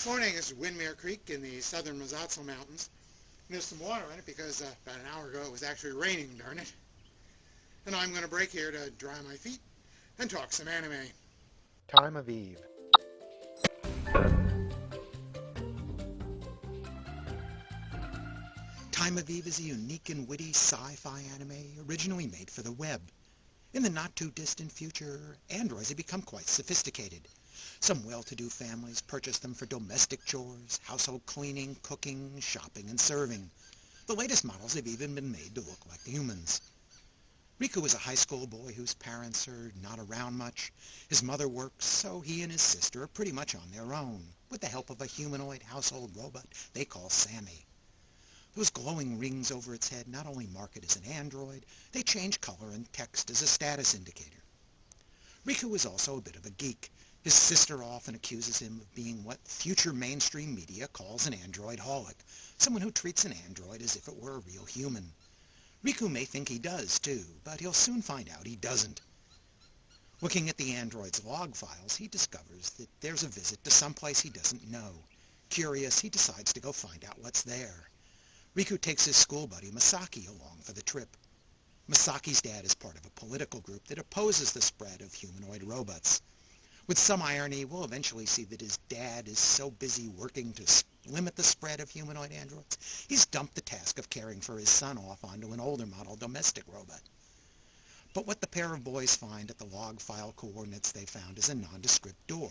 This morning is Windmere Creek in the southern Mazatsu Mountains. There's some water in it because about an hour ago it was actually raining, darn it. And I'm going to break here to dry my feet and talk some anime. Time of Eve. Time of Eve is a unique and witty sci-fi anime originally made for the web. In the not-too-distant future, androids have become quite sophisticated. Some well-to-do families purchase them for domestic chores, household cleaning, cooking, shopping, and serving. The latest models have even been made to look like humans. Riku is a high school boy whose parents are not around much. His mother works, so he and his sister are pretty much on their own, with the help of a humanoid household robot they call Sammy. Those glowing rings over its head not only mark it as an android, they change color and text as a status indicator. Riku is also a bit of a geek. His sister often accuses him of being what future mainstream media calls an android-holic, someone who treats an android as if it were a real human. Riku may think he does, too, but he'll soon find out he doesn't. Looking at the android's log files, he discovers that there's a visit to someplace he doesn't know. Curious, he decides to go find out what's there. Riku takes his school buddy Masaki along for the trip. Masaki's dad is part of a political group that opposes the spread of humanoid robots. With some irony, we'll eventually see that his dad is so busy working to limit the spread of humanoid androids, he's dumped the task of caring for his son off onto an older model domestic robot. But what the pair of boys find at the log file coordinates they found is a nondescript door.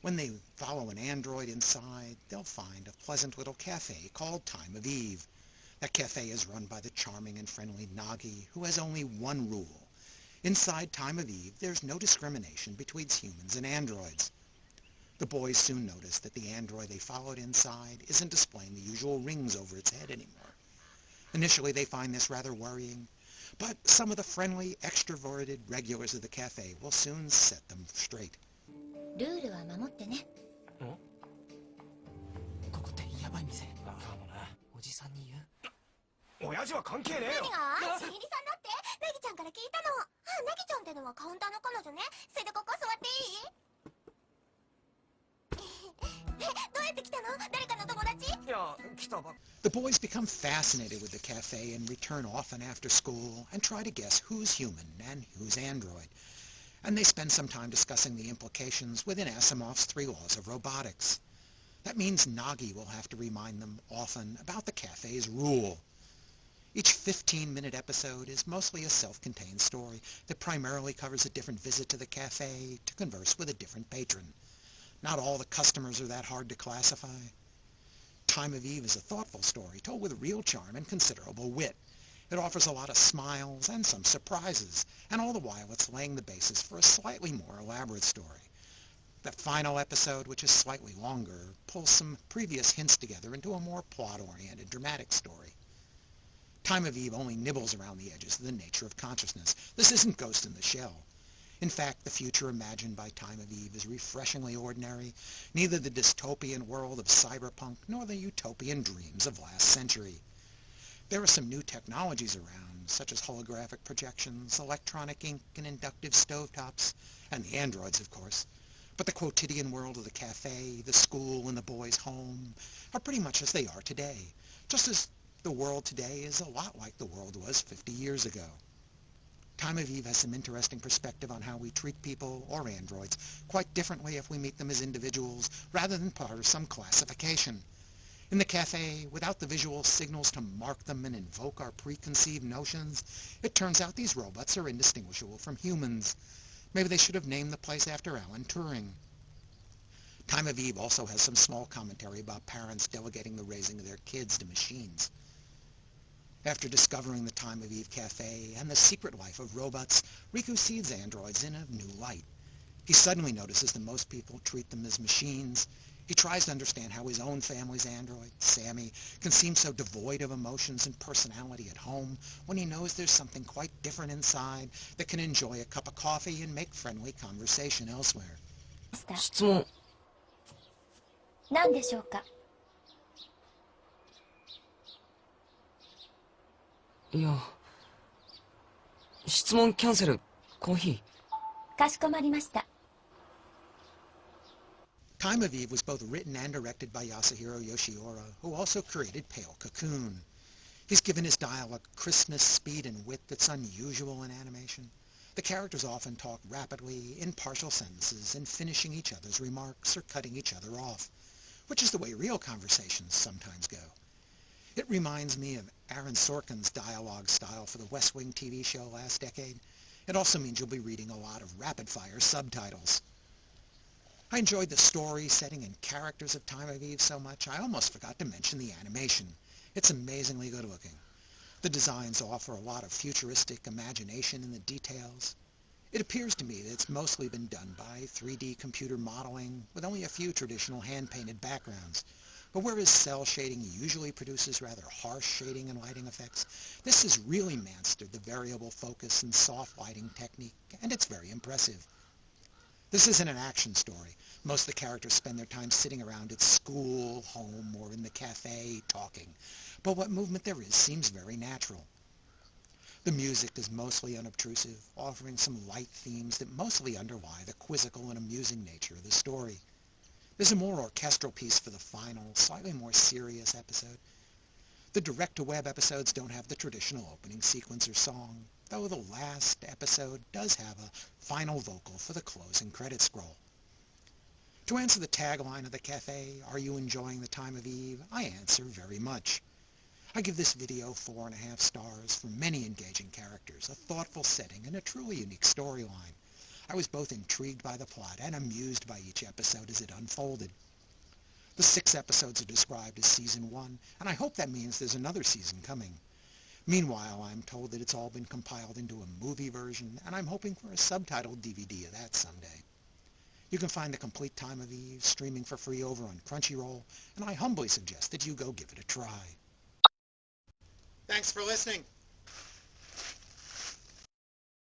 When they follow an android inside, they'll find a pleasant little cafe called Time of Eve. That cafe is run by the charming and friendly Nagi, who has only one rule. Inside Time of Eve, there's no discrimination between humans and androids. The boys soon notice that the android they followed inside isn't displaying the usual rings over its head anymore. Initially, they find this rather worrying, but some of the friendly, extroverted regulars of the cafe will soon set them straight. ルールは守ってね。ここってヤバい店。かもな。おじさんに言う？親父は関係ねえよ。何が？シエリさんだって。ナギちゃんから聞いたの。ナギちゃんってのはカウンターの彼女ね。それでここ座っていい？どうやって来たの？誰かの友達？いや、来たばっ。The boys become fascinated with the cafe and return often after school and try to guess who's human and who's android. And they spend some time discussing the implications within Asimov's 3 laws of robotics. That means Nagi will have to remind them often about the cafe's rule. Each 15-minute episode is mostly a self-contained story that primarily covers a different visit to the cafe to converse with a different patron. Not all the customers are that hard to classify. Time of Eve is a thoughtful story told with real charm and considerable wit. It offers a lot of smiles and some surprises, and all the while it's laying the basis for a slightly more elaborate story. The final episode, which is slightly longer, pulls some previous hints together into a more plot-oriented dramatic story. Time of Eve only nibbles around the edges of the nature of consciousness. This isn't Ghost in the Shell. In fact, the future imagined by Time of Eve is refreshingly ordinary, neither the dystopian world of cyberpunk nor the utopian dreams of last century. There are some new technologies around, such as holographic projections, electronic ink, and inductive stovetops, and the androids, of course. But the quotidian world of the cafe, the school, and the boys' home are pretty much as they are today, just as the world today is a lot like the world was 50 years ago. Time of Eve has some interesting perspective on how we treat people, or androids, quite differently if we meet them as individuals, rather than part of some classification. In the cafe, without the visual signals to mark them and invoke our preconceived notions, it turns out these robots are indistinguishable from humans. Maybe they should have named the place after Alan Turing. Time of Eve also has some small commentary about parents delegating the raising of their kids to machines. After discovering the Time of Eve cafe and the secret life of robots, Riku sees androids in a new light. He suddenly notices that most people treat them as machines. He tries to understand how his own family's android, Sammy, can seem so devoid of emotions and personality at home when he knows there's something quite different inside that can enjoy a cup of coffee and make friendly conversation elsewhere. 質問。何でしょうか？いや、質問キャンセル、コーヒー。かしこまりました。Time of Eve was both written and directed by Yasuhiro Yoshiura, who also created Pale Cocoon. He's given his dialogue crispness, speed, and wit that's unusual in animation. The characters often talk rapidly, in partial sentences, and finishing each other's remarks or cutting each other off, which is the way real conversations sometimes go. It reminds me of Aaron Sorkin's dialogue style for the West Wing TV show last decade. It also means you'll be reading a lot of rapid-fire subtitles. I enjoyed the story, setting, and characters of Time of Eve so much, I almost forgot to mention the animation. It's amazingly good looking. The designs offer a lot of futuristic imagination in the details. It appears to me that it's mostly been done by 3D computer modeling, with only a few traditional hand-painted backgrounds. But whereas cell shading usually produces rather harsh shading and lighting effects, this has really mastered the variable focus and soft lighting technique, and it's very impressive. This isn't an action story. Most of the characters spend their time sitting around at school, home, or in the cafe talking, but what movement there is seems very natural. The music is mostly unobtrusive, offering some light themes that mostly underlie the quizzical and amusing nature of the story. There's a more orchestral piece for the final, slightly more serious episode. The direct-to-web episodes don't have the traditional opening sequence or song, though the last episode does have a final vocal for the closing credit scroll. To answer the tagline of the cafe, "Are you enjoying the Time of Eve?" I answer very much. I give this video 4.5 stars for many engaging characters, a thoughtful setting, and a truly unique storyline. I was both intrigued by the plot and amused by each episode as it unfolded. The 6 episodes are described as Season 1, and I hope that means there's another season coming. Meanwhile, I'm told that it's all been compiled into a movie version, and I'm hoping for a subtitled DVD of that someday. You can find the complete Time of Eve streaming for free over on Crunchyroll, and I humbly suggest that you go give it a try. Thanks for listening.